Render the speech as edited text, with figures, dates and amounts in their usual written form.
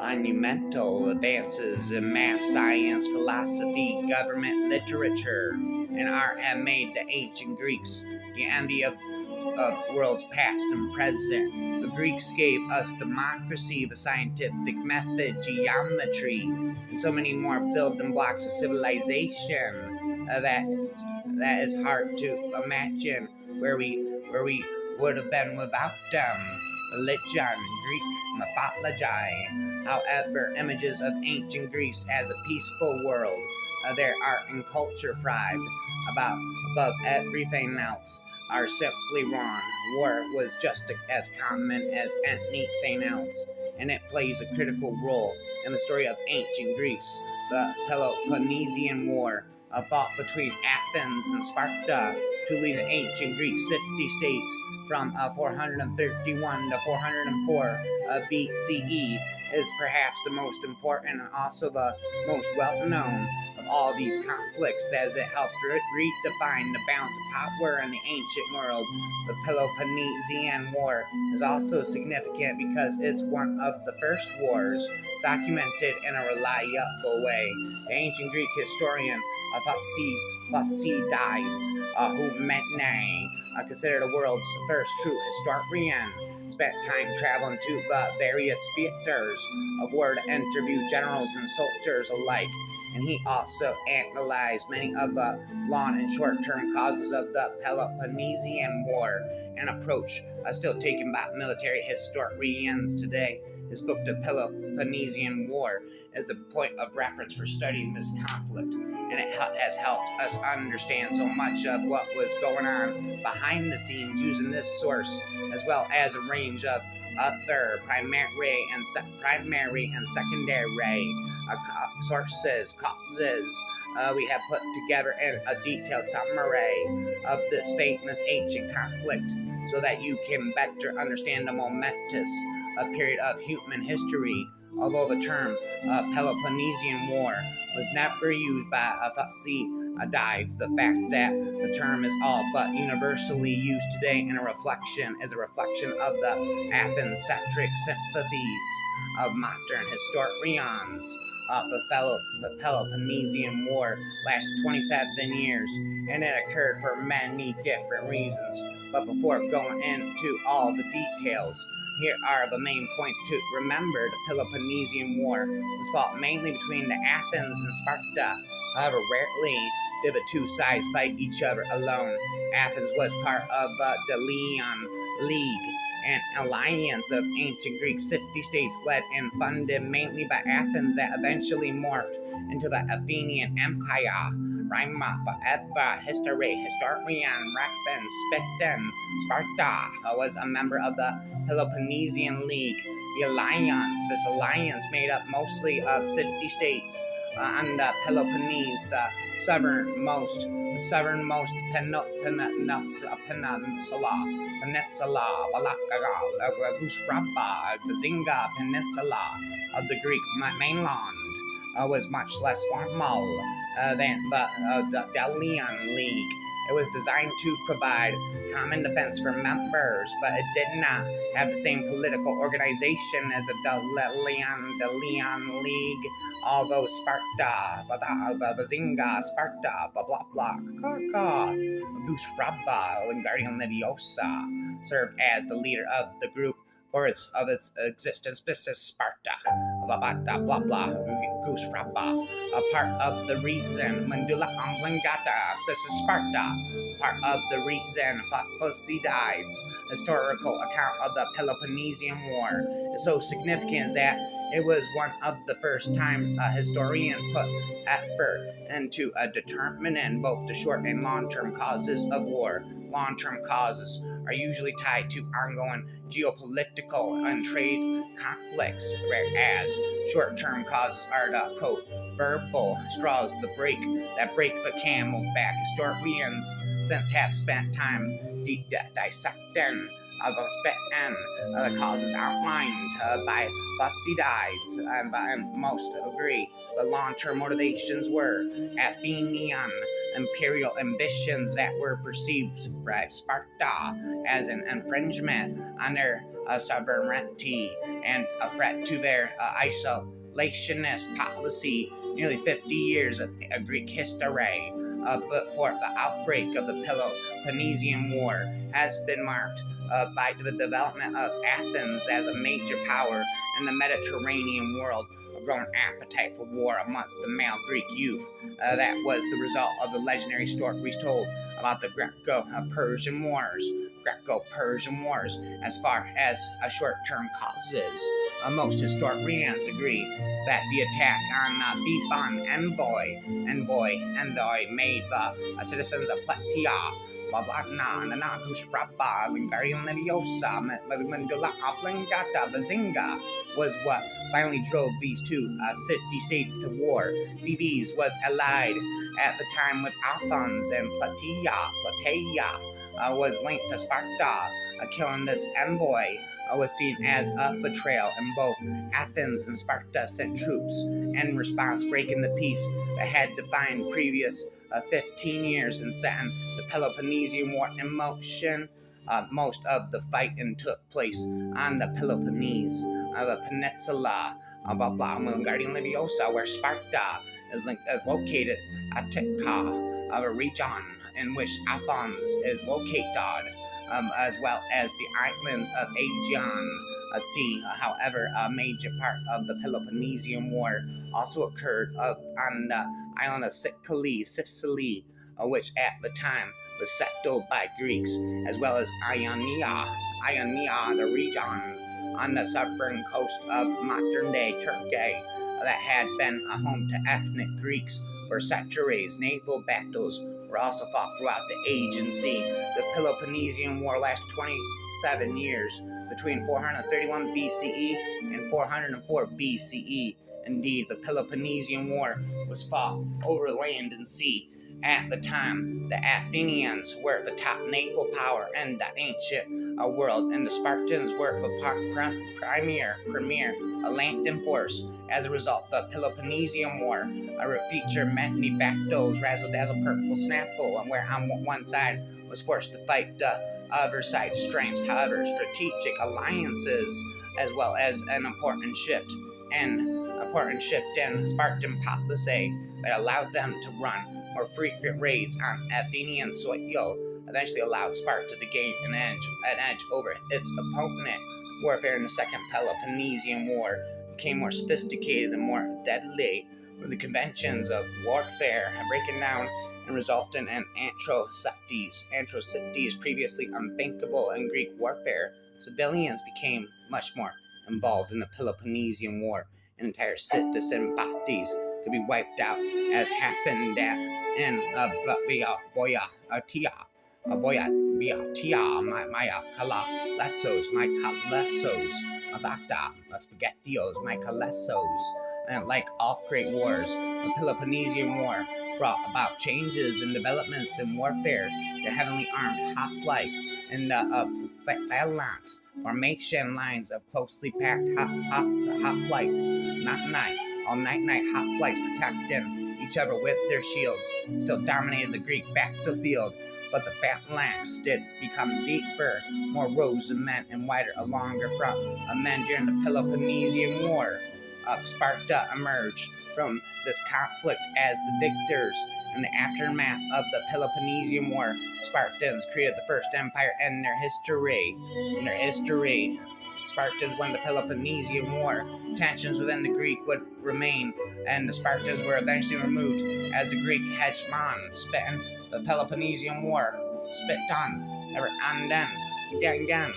monumental advances in math, science, philosophy, government, literature, and art have made the ancient Greeks the envy of worlds past and present. The Greeks gave us democracy, the scientific method, geometry, and so many more building blocks of civilization that is hard to imagine where we would have been without them. Religion, Greek mythology. However, images of ancient Greece as a peaceful world, their art and culture thrived above everything else, are simply wrong. War was just as common as anything else, and it plays a critical role in the story of ancient Greece. The Peloponnesian War, a fought between Athens and Sparta to lead an ancient Greek city-states from 431 to 404 BCE, is perhaps the most important and also the most well-known of all these conflicts, as it helped redefine the balance of power in the ancient world. The Peloponnesian War is also significant because it's one of the first wars documented in a reliable way. The ancient Greek historian Thucydides, who many considered the world's first true historian, spent time traveling to the various theaters of war to interview generals and soldiers alike, and he also analyzed many of the long and short-term causes of the Peloponnesian War, an approach still taken by military historians today. His book, The Peloponnesian War, is the point of reference for studying this conflict, and it has helped us understand so much of what was going on behind the scenes using this source, as well as a range of other primary and secondary sources, causes. We have put together a detailed summary of this famous ancient conflict so that you can better understand the momentous period of human history. Although the term Peloponnesian War was never used by Thucydides, the fact that the term is all but universally used today is a reflection of the Athens-centric sympathies of modern historians. The Peloponnesian War lasted 27 years, and it occurred for many different reasons. But before going into all the details, here are the main points to remember. The Peloponnesian War was fought mainly between the Athens and Sparta. However, rarely did the two sides fight each other alone. Athens was part of the Delian League, an alliance of ancient Greek city-states led and funded mainly by Athens that eventually morphed into the Athenian Empire. Rima forever historian Rapin Spitten. Sparta was a member of the Peloponnesian League. This alliance made up mostly of city-states on the Peloponnese, the southernmost peninsula, Balakaga, Gushraba, the Zinga Peninsula of the Greek mainland. Was much less formal than the Delian League. It was designed to provide common defense for members, but it did not have the same political organization as the Delian League. Although Sparta, Bazinga, Sparta, Gushraba, Wingardium Leviosa served as the leader of the group for its existence. This is Sparta, Gushraba, a part of the reason Mandula Oblongata. This is Sparta, part of the reason Thucydides' historical account of the Peloponnesian War is so significant that it was one of the first times a historian put effort into determining both the short and long-term causes of war. Long-term causes are usually tied to ongoing geopolitical and trade conflicts, whereas short-term causes are the proverbial straws that break the camel's back. Historians since have spent time dissecting the causes outlined by Thucydides, and most agree the long-term motivations were Athenian imperial ambitions that were perceived by Sparta as an infringement on their sovereignty and a threat to their isolationist policy. Nearly 50 years of Greek history before the outbreak of the Peloponnesian War has been marked by the development of Athens as a major power in the Mediterranean world. A growing appetite for war amongst the male Greek youth. That was the result of the legendary stories told about the Greco-Persian Wars. As far as short-term causes, most historians agree that the attack on Theban envoy made the citizens of Plataea was what finally drove these two city-states to war. Thebes was allied at the time with Athens, and Plataea was linked to Sparta. Killing this envoy was seen as a betrayal, and both Athens and Sparta sent troops in response, breaking the peace that had defined previous 15 years and setting the Peloponnesian War in motion. Most of the fighting took place on the Peloponnese, the peninsula of Guardian Leviosa, where Sparta is located, Attica, a region in which Athens is located, as well as the islands of Aegean Sea. However, a major part of the Peloponnesian War also occurred on the island of Sicily, which at the time was settled by Greeks, as well as Ionia, the region on the southern coast of modern-day Turkey that had been a home to ethnic Greeks for centuries. Naval battles were also fought throughout the Aegean Sea. The Peloponnesian War lasted 27 years, between 431 BCE and 404 BCE. Indeed, the Peloponnesian War was fought over land and sea. At the time, the Athenians were the top naval power in the ancient world, and the Spartans were the premier land force. As a result, the Peloponnesian War featured many battles, razzle-dazzle, purple snapple, where on one side was forced to fight the other side's strengths. However, strategic alliances, as well as an important shift in Spartan policy that allowed them to run more frequent raids on Athenian soil, eventually allowed Sparta to gain an edge over its opponent. Warfare in the Second Peloponnesian War became more sophisticated and more deadly, with the conventions of warfare breaking down and resulting in atrocities previously unthinkable in Greek warfare. Civilians became much more involved in the Peloponnesian War, and entire citizen bodies could be wiped out, as happened in Boya Maya Kalesos, Adata, Spaghettios, my Kalesos. And like all great wars, the Peloponnesian War brought about changes and developments in warfare. The heavily armed hoplite and the phalanx formation lines of closely packed hoplites, all night hoplites protecting each other with their shields, still dominated the Greek battlefield. But the phalanx did become deeper, more rows of men, and wider, a longer front of men during the Peloponnesian War. Sparta emerged from this conflict as the victors. In the aftermath of the Peloponnesian War, Spartans created the first empire in their history. Spartans won the Peloponnesian War. Tensions within the Greek would remain, and the Spartans were eventually removed as the Greek hegemon spent the Peloponnesian War, spit on, never undone, again.